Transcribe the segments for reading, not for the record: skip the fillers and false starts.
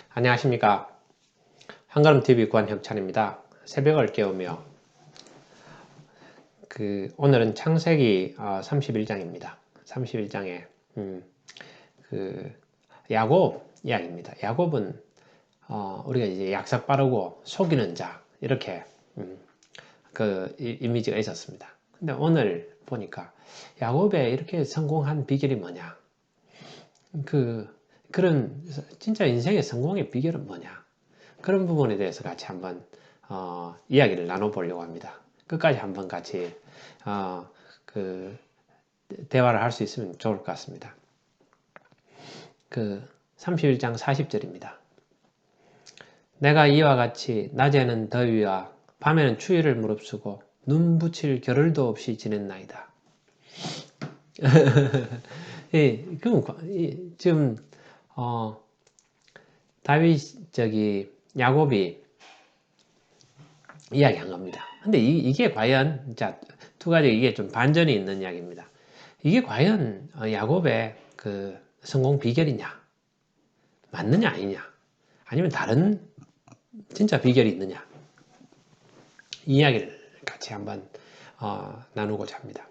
안녕하십니까. 한걸음TV 관형찬입니다. 새벽을 깨우며 오늘은 창세기 31장입니다. 31장에 야곱 이야기입니다. 야곱은 우리가 이제 약삭 빠르고 속이는 자 이렇게 이미지가 있었습니다. 근데 오늘 보니까 야곱의 이렇게 성공한 비결이 뭐냐? 그런 진짜 인생의 성공의 비결은 뭐냐? 그런 부분에 대해서 같이 한번 이야기를 나눠보려고 합니다. 끝까지 한번 같이 대화를 할 수 있으면 좋을 것 같습니다. 31장 40절입니다. 내가 이와 같이 낮에는 더위와 밤에는 추위를 무릅쓰고 눈 붙일 겨를도 없이 지냈나이다. 지금 야곱이 이야기한 겁니다. 근데 이게 과연 두 가지 이게 좀 반전이 있는 이야기입니다. 이게 과연 야곱의 성공 비결이냐? 맞느냐 아니냐? 아니면 다른 진짜 비결이 있느냐? 이 이야기를 같이 한번 나누고자 합니다.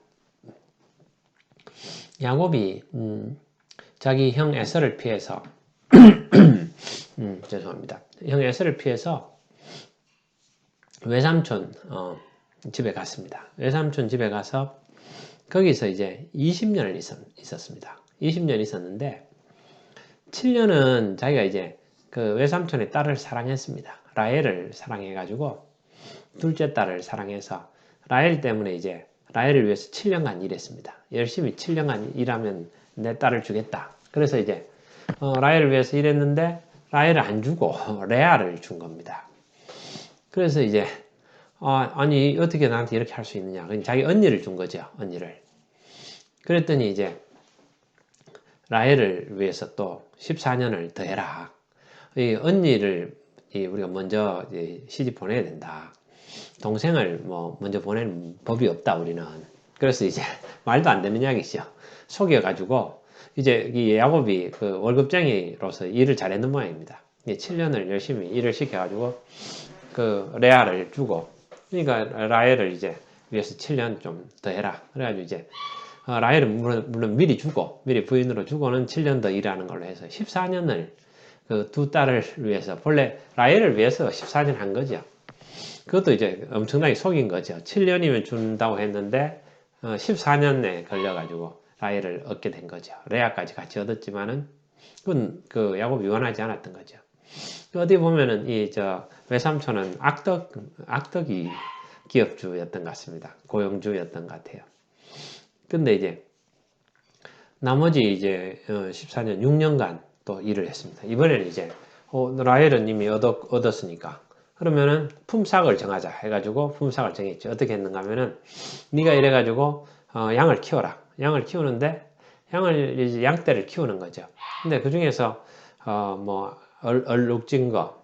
야곱이 자기 형 에서를 피해서 죄송합니다. 형 에서를 피해서 외삼촌 집에 갔습니다. 외삼촌 집에 가서 거기서 이제 20년을 있었습니다. 20년 있었는데 7년은 자기가 이제 외삼촌의 딸을 사랑했습니다. 라헬을 사랑해가지고 둘째 딸을 사랑해서 라헬 때문에 이제 라헬을 위해서 7년간 일했습니다. 열심히 7년간 일하면 내 딸을 주겠다. 그래서 이제 라헬을 위해서 일했는데 라헬을 안 주고 레아를 준 겁니다. 그래서 이제 아니 어떻게 나한테 이렇게 할 수 있느냐. 자기 언니를 준 거죠. 언니를. 그랬더니 이제 라헬을 위해서 또 14년을 더 해라. 이 언니를 우리가 먼저 시집 보내야 된다. 동생을 먼저 보내는 법이 없다 우리는. 그래서 이제 말도 안 되는 이야기죠. 속여가지고 이제 이 야곱이 월급쟁이로서 일을 잘했는 모양입니다. 7년을 열심히 일을 시켜가지고 레아를 주고, 그러니까 라헬을 이제 위해서 7년 좀 더 해라. 그래가지고 이제 라헬은 물론 미리 부인으로 주고는 7년 더 일하는 걸로 해서 14년을 두 딸을 위해서, 본래 라헬을 위해서 14년 한 거죠. 그것도 이제 엄청나게 속인 거죠. 7년이면 준다고 했는데 14년에 걸려가지고 라헬을 얻게 된 거죠. 레아까지 같이 얻었지만은 그건 야곱이 원하지 않았던 거죠. 어디 보면은 외삼촌은 악덕이 기업주였던 것 같습니다. 고용주였던 것 같아요. 근데 이제 나머지 이제 14년 6년간 또 일을 했습니다. 이번에는 이제 라헬은 이미 얻었으니까 그러면은 품삯을 정하자 해가지고 품삯을 정했죠. 어떻게 했는가 하면은 네가 이래가지고 양을 키워라. 양을 키우는데 이제 양떼를 키우는 거죠. 근데 그 중에서 얼룩진 거,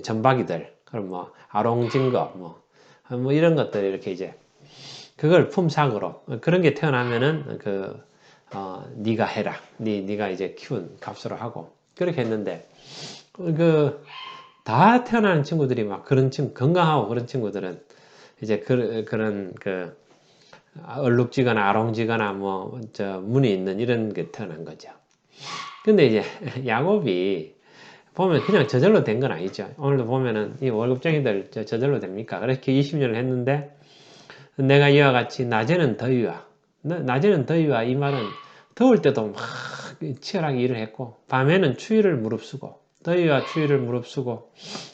전박이들, 그럼 아롱진 거, 이런 것들 이렇게 이제 그걸 품삯으로 그런 게 태어나면은 네가 해라. 네가 이제 키운 값으로 하고 그렇게 했는데 다 태어나는 친구들이 막 그런 친구 건강하고 그런 친구들은 이제 그런 얼룩지거나 아롱지거나 무늬 있는 이런 게 태어난 거죠. 근데 이제 야곱이 보면 그냥 저절로 된 건 아니죠. 오늘도 보면은 이 월급쟁이들 저절로 됩니까? 그렇게 20년을 했는데 내가 이와 같이 낮에는 더위와 이 말은 더울 때도 막 치열하게 일을 했고 밤에는 추위를 무릅쓰고 더위와 추위를 무릅쓰고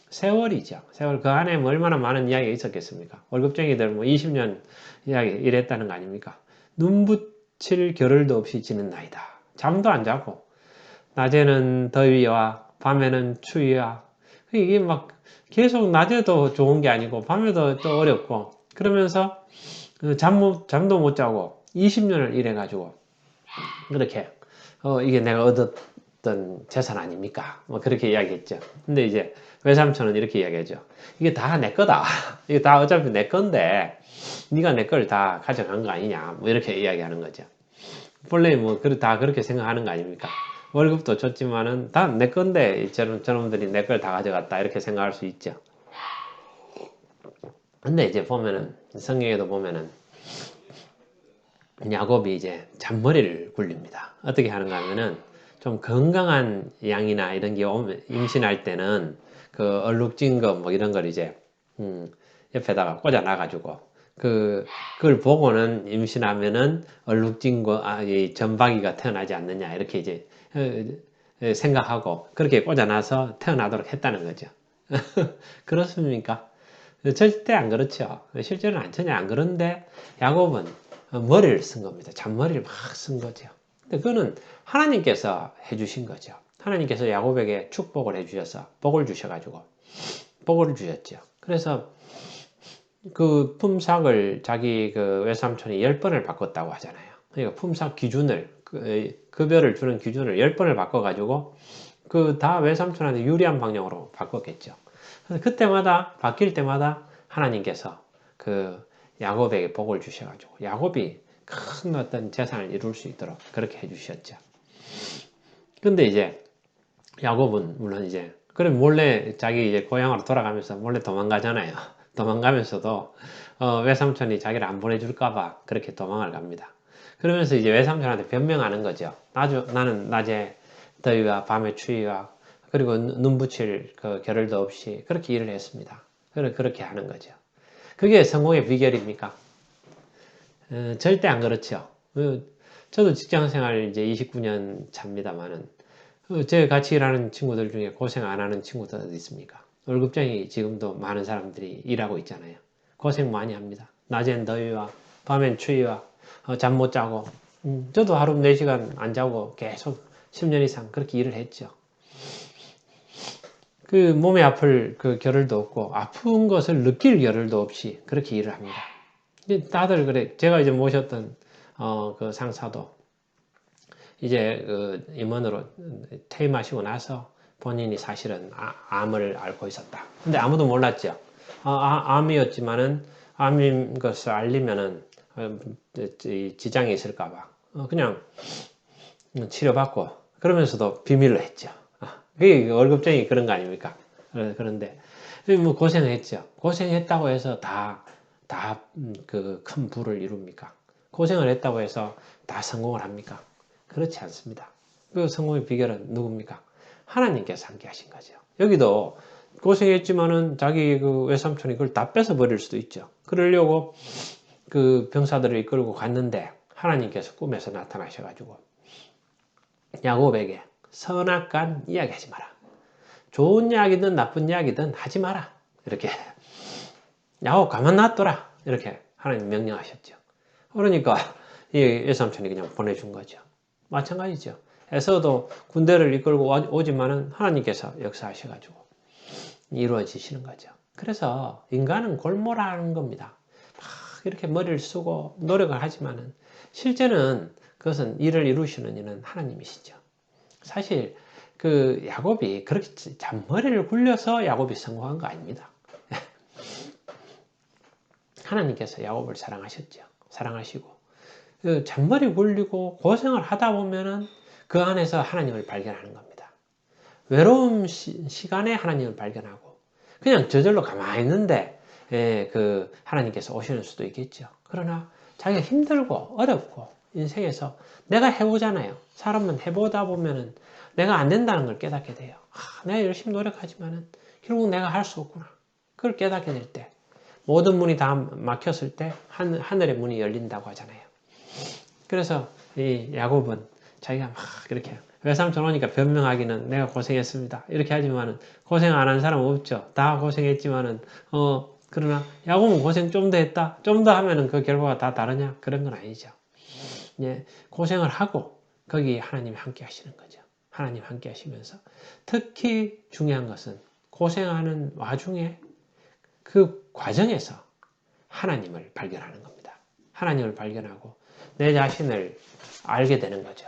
세월이죠. 세월 그 안에 얼마나 많은 이야기가 있었겠습니까? 월급쟁이들 20년 이야기 일했다는 거 아닙니까? 눈 붙일 겨를도 없이 지는 나이다. 잠도 안 자고 낮에는 더위와 밤에는 추위와 이게 막 계속 낮에도 좋은 게 아니고 밤에도 또 어렵고 그러면서 잠도 못 자고 20년을 일해가지고 그렇게 이게 내가 얻었던 재산 아닙니까? 그렇게 이야기했죠. 근데 이제 외삼촌은 이렇게 이야기하죠. 이게 다 내 거다. 이게 다 어차피 내 건데 네가 내 걸 다 가져간 거 아니냐? 이렇게 이야기하는 거죠. 본래 다 그렇게 생각하는 거 아닙니까? 월급도 줬지만은 다 내 건데 저놈들이 내 걸 다 가져갔다 이렇게 생각할 수 있죠. 근데 이제 보면은 성경에도 보면은 야곱이 이제 잔머리를 굴립니다. 어떻게 하는가 하면은 좀 건강한 양이나 이런 게 오면 임신할 때는 그 얼룩진 거 뭐 이런 걸 이제 옆에다가 꽂아 놔가지고 그걸 보고는 임신하면은 얼룩진 거 이 점박이가 태어나지 않느냐 이렇게 이제 생각하고 그렇게 꽂아놔서 태어나도록 했다는 거죠. 그렇습니까? 절대 안 그렇죠. 실제로는 전혀 안 그런데 야곱은 머리를 쓴 겁니다. 잔머리를 막 쓴 거죠. 근데 그거는 하나님께서 해주신 거죠. 하나님께서 야곱에게 축복을 해주셔서 복을 주셔가지고 복을 주셨죠. 그래서 그 품삯을 자기 그 외삼촌이 10번을 바꿨다고 하잖아요. 그러니까 품삯 기준을 급여를 주는 기준을 10번을 바꿔가지고 그 다 외삼촌한테 유리한 방향으로 바꿨겠죠. 그래서 그때마다 바뀔 때마다 하나님께서 그 야곱에게 복을 주셔가지고 야곱이 큰 어떤 재산을 이룰 수 있도록 그렇게 해주셨죠. 근데 이제 야곱은 물론 이제 그럼 몰래 자기 이제 고향으로 돌아가면서 몰래 도망가잖아요. 도망가면서도 외삼촌이 자기를 안 보내줄까봐 그렇게 도망을 갑니다. 그러면서 이제 외삼촌한테 변명하는 거죠. 나는 낮에 더위와 밤에 추위와 그리고 눈 붙일 그 겨를도 없이 그렇게 일을 했습니다. 그렇게 하는 거죠. 그게 성공의 비결입니까? 절대 안 그렇죠. 저도 직장 생활 이제 29년 차입니다만은 제 같이 일하는 친구들 중에 고생 안 하는 친구들 어디 있습니까? 월급쟁이 지금도 많은 사람들이 일하고 있잖아요. 고생 많이 합니다. 낮엔 더위와 밤엔 추위와 잠 못 자고 저도 하루 4시간 안 자고 계속 10년 이상 그렇게 일을 했죠. 그 몸에 아플 그 겨를도 없고 아픈 것을 느낄 겨를도 없이 그렇게 일을 합니다. 다들 그래. 제가 이제 모셨던 그 상사도 이제 그 임원으로 퇴임하시고 나서 본인이 사실은 암을 앓고 있었다. 근데 아무도 몰랐죠. 암이었지만은 암인 것을 알리면은 지장이 있을까봐 그냥 치료받고 그러면서도 비밀로 했죠. 그게 월급쟁이 그런 거 아닙니까? 그런데 뭐 고생했죠. 고생했다고 해서 다 그 큰 부를 이룹니까? 고생을 했다고 해서 다 성공을 합니까? 그렇지 않습니다. 그 성공의 비결은 누굽니까? 하나님께서 함께 하신 거죠. 여기도 고생했지만은 자기 그 외삼촌이 그걸 다 뺏어 버릴 수도 있죠. 그러려고 그 병사들을 이끌고 갔는데 하나님께서 꿈에서 나타나셔가지고 야곱에게 선악간 이야기하지 마라. 좋은 이야기든 나쁜 이야기든 하지 마라. 이렇게 야곱 가만 놔둬라. 이렇게 하나님 명령하셨죠. 그러니까 이 외삼촌이 그냥 보내준 거죠. 마찬가지죠. 에서도 군대를 이끌고 오지만은 하나님께서 역사하셔가지고 이루어지시는 거죠. 그래서 인간은 골몰하는 겁니다. 막 이렇게 머리를 쓰고 노력을 하지만은 실제는 그것은 일을 이루시는 이는 하나님이시죠. 사실 그 야곱이 그렇게 잔머리를 굴려서 야곱이 성공한 거 아닙니다. 하나님께서 야곱을 사랑하셨죠. 사랑하시고 그 잔머리 굴리고 고생을 하다 보면은 그 안에서 하나님을 발견하는 겁니다. 외로움 시간에 하나님을 발견하고 그냥 저절로 가만히 있는데 그 하나님께서 오시는 수도 있겠죠. 그러나 자기가 힘들고 어렵고 인생에서 내가 해보잖아요. 사람은 해보다 보면은 내가 안 된다는 걸 깨닫게 돼요. 내가 열심히 노력하지만은 결국 내가 할 수 없구나. 그걸 깨닫게 될 때 모든 문이 다 막혔을 때 하늘의 문이 열린다고 하잖아요. 그래서 이 야곱은 자기가 막 이렇게 외삼촌 오니까 변명하기는 내가 고생했습니다. 이렇게 하지만은 고생 안 한 사람 없죠. 다 고생했지만은 그러나 야곱은 고생 좀 더 했다. 좀 더 하면은 그 결과가 다 다르냐? 그런 건 아니죠. 예, 고생을 하고 거기 하나님이 함께 하시는 거죠. 하나님 함께 하시면서 특히 중요한 것은 고생하는 와중에 그 과정에서 하나님을 발견하는 겁니다. 하나님을 발견하고 내 자신을 알게 되는 거죠.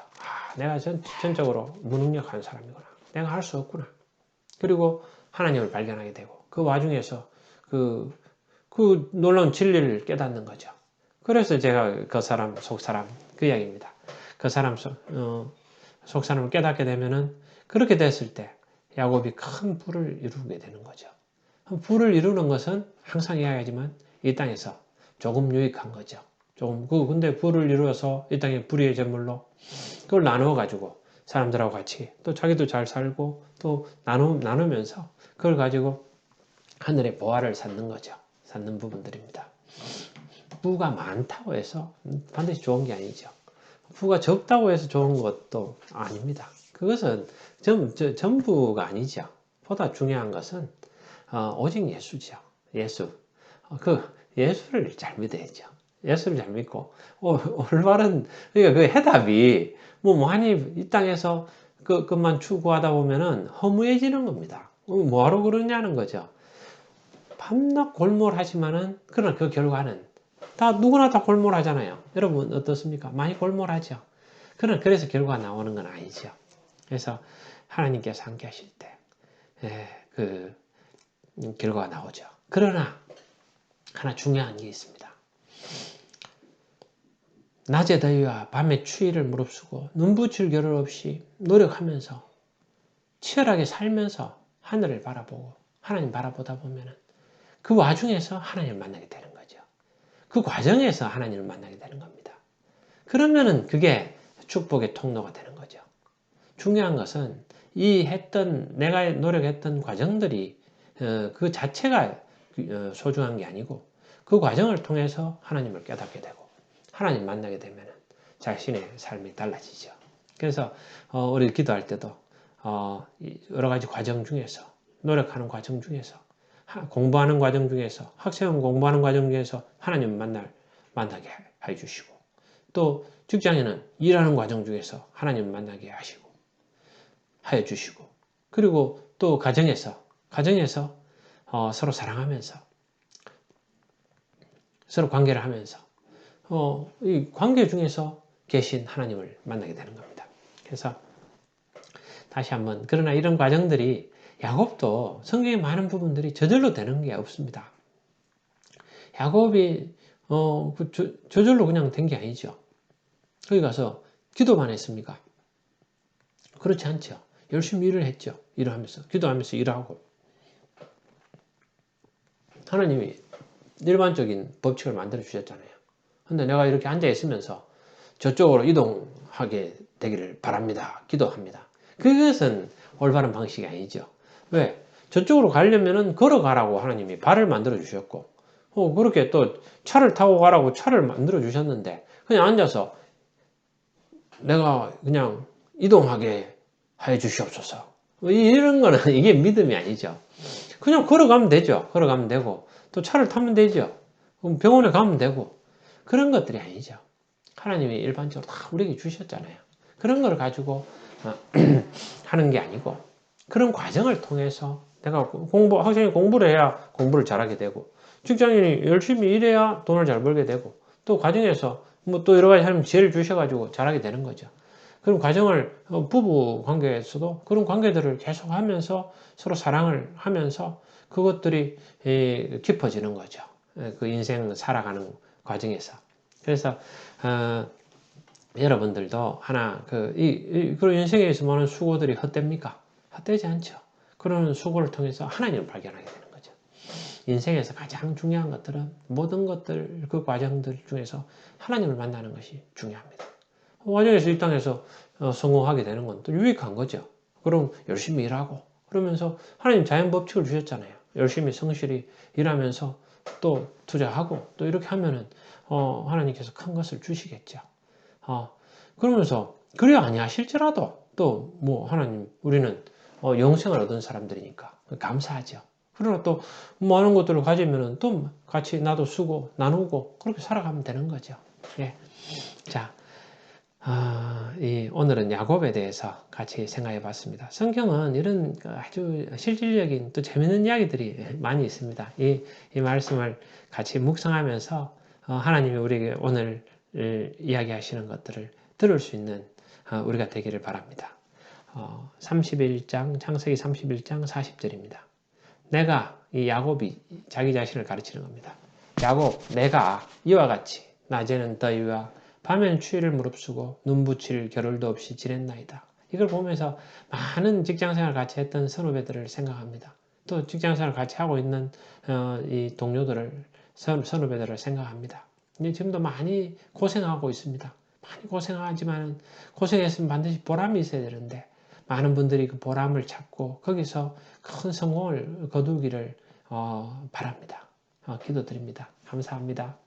내가 전적으로 무능력한 사람이구나. 내가 할 수 없구나. 그리고 하나님을 발견하게 되고 그 와중에서 그 놀라운 진리를 깨닫는 거죠. 그래서 제가 그 사람 속 사람 그 이야기입니다. 그 사람 속 사람을 깨닫게 되면은 그렇게 됐을 때 야곱이 큰 부를 이루게 되는 거죠. 부를 이루는 것은 항상 이야기하지만 이 땅에서 조금 유익한 거죠. 조금 근데 부를 이루어서 이 땅에 불의의 제물로 그걸 나누어 가지고 사람들하고 같이 또 자기도 잘 살고 또 나누면서 그걸 가지고 하늘의 보화를 쌓는 거죠. 쌓는 부분들입니다. 부가 많다고 해서 반드시 좋은 게 아니죠. 부가 적다고 해서 좋은 것도 아닙니다. 그것은 전부가 아니죠. 보다 중요한 것은 오직 예수죠. 예수. 예수를 잘 믿어야죠. 예수를 잘 믿고 올바른 그러니까 그 해답이 많이 이 땅에서 그것만 추구하다 보면은 허무해지는 겁니다. 뭐하러 그러냐는 거죠. 밤낮 골몰하지만은 그러나 그 결과는 누구나 다 골몰하잖아요. 여러분 어떻습니까? 많이 골몰하죠. 그래서 결과가 나오는 건 아니죠. 그래서 하나님께서 함께 하실 때 그 결과가 나오죠. 그러나 하나 중요한 게 있습니다. 낮의 더위와 밤의 추위를 무릅쓰고 눈부칠 겨를 없이 노력하면서 치열하게 살면서 하늘을 바라보고 하나님 바라보다 보면은 그 와중에서 하나님을 만나게 되는 거죠. 그 과정에서 하나님을 만나게 되는 겁니다. 그러면은 그게 축복의 통로가 되는 거죠. 중요한 것은 내가 노력했던 과정들이 그 자체가 소중한 게 아니고 그 과정을 통해서 하나님을 깨닫게 되고 하나님 만나게 되면 자신의 삶이 달라지죠. 그래서 우리 기도할 때도 여러 가지 과정 중에서 노력하는 과정 중에서 공부하는 과정 중에서 학생은 공부하는 과정 중에서 하나님 만나게 해주시고 또 직장에는 일하는 과정 중에서 하나님 만나게 해주시고 그리고 또 가정에서 서로 사랑하면서 서로 관계를 하면서 이 관계 중에서 계신 하나님을 만나게 되는 겁니다. 그래서 다시 한번 그러나 이런 과정들이 야곱도 성경의 많은 부분들이 저절로 되는 게 없습니다. 야곱이 저절로 그냥 된 게 아니죠. 거기 가서 기도만 했습니까? 그렇지 않죠. 열심히 일을 했죠. 일을 하면서 기도하면서 일하고 하나님이 일반적인 법칙을 만들어 주셨잖아요. 근데 내가 이렇게 앉아 있으면서 저쪽으로 이동하게 되기를 바랍니다. 기도합니다. 그것은 올바른 방식이 아니죠. 왜? 저쪽으로 가려면은 걸어가라고 하나님이 발을 만들어 주셨고, 그렇게 또 차를 타고 가라고 차를 만들어 주셨는데, 그냥 앉아서 내가 그냥 이동하게 해 주시옵소서. 이런 거는 이게 믿음이 아니죠. 그냥 걸어가면 되죠. 걸어가면 되고, 또 차를 타면 되죠. 병원에 가면 되고, 그런 것들이 아니죠. 하나님이 일반적으로 다 우리에게 주셨잖아요. 그런 걸 가지고 하는 게 아니고 그런 과정을 통해서 내가 학생이 공부를 해야 공부를 잘하게 되고 직장인이 열심히 일해야 돈을 잘 벌게 되고 또 과정에서 또 여러 가지 하나님 지혜를 주셔가지고 잘하게 되는 거죠. 그런 과정을 부부 관계에서도 그런 관계들을 계속 하면서 서로 사랑을 하면서 그것들이 깊어지는 거죠. 그 인생 살아가는 과정에서. 그래서 여러분들도 하나 그런 인생에서 많은 수고들이 헛됩니까? 헛되지 않죠. 그런 수고를 통해서 하나님을 발견하게 되는 거죠. 인생에서 가장 중요한 것들은 모든 것들 그 과정들 중에서 하나님을 만나는 것이 중요합니다. 그 과정에서 이 땅에서 성공하게 되는 건 또 유익한 거죠. 그럼 열심히 일하고 그러면서 하나님 자연 법칙을 주셨잖아요. 열심히 성실히 일하면서 또 투자하고 또 이렇게 하면은 하나님께서 큰 것을 주시겠죠. 그러면서 그래야 아니하실지라도 또 하나님 우리는 영생을 얻은 사람들이니까 감사하죠. 그러나 또 많은 것들을 가지면은 또 같이 나도 쓰고 나누고 그렇게 살아가면 되는 거죠. 예. 자, 오늘은 야곱에 대해서 같이 생각해 봤습니다. 성경은 이런 아주 실질적인 또 재밌는 이야기들이 많이 있습니다. 이 말씀을 같이 묵상하면서 하나님이 우리에게 오늘 이야기하시는 것들을 들을 수 있는 우리가 되기를 바랍니다. 31장, 창세기 31장 40절입니다. 이 야곱이 자기 자신을 가르치는 겁니다. 야곱, 내가 이와 같이 낮에는 더위와 밤에는 추위를 무릅쓰고 눈 붙일 겨를도 없이 지냈나이다. 이걸 보면서 많은 직장생활 같이 했던 선후배들을 생각합니다. 또 직장생활 같이 하고 있는 이 동료들을 선후배들을 생각합니다. 지금도 많이 고생하고 있습니다. 많이 고생하지만 고생했으면 반드시 보람이 있어야 되는데 많은 분들이 그 보람을 찾고 거기서 큰 성공을 거두기를 바랍니다. 기도드립니다. 감사합니다.